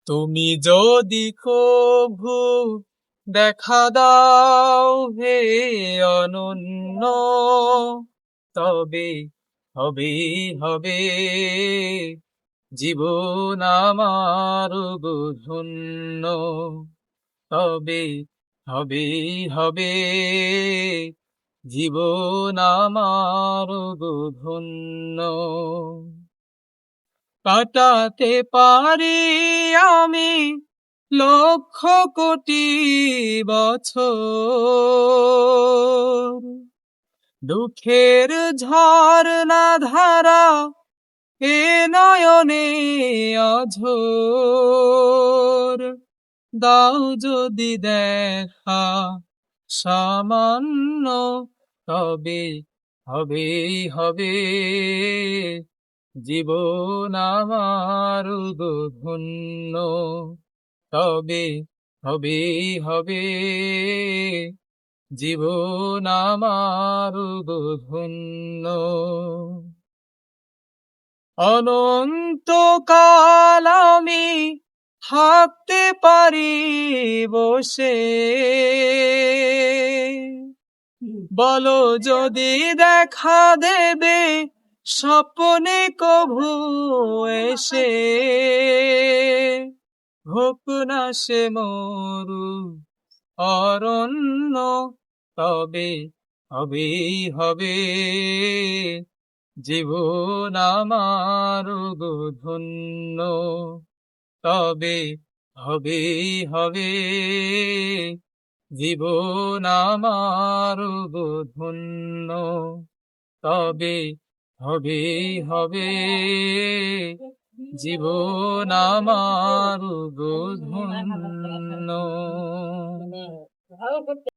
তুমি যদি কভু দেখা দাও হে অনন্য, তবে হবে হবে জীবন আমার ধন্য। তবে হবে হবে জীবন আমার ধন্য। কাটাতে পারি আমি লক্ষ কোটি বছর, দুঃখের ঝর্ণা ধারা এ নয়নে অঝোর। দাও যদি দেখা সামান্য, তবে হবে হবে জীবন আমার ধন্য। তবে হবে হবে জীবন আমার ধন্য। অনন্তকাল আমি থাকতে পারি বসে, বলো যদি দেখা দেবে স্বপ্নে কভু এসে। হোক না সে মরু অরণ্য, তবে হবে হবে জীবন আমার ধন্য। তবে হবে হবে জীবন আমার ধন্য। তবে হবে হবে জীবন আমার ধন্য।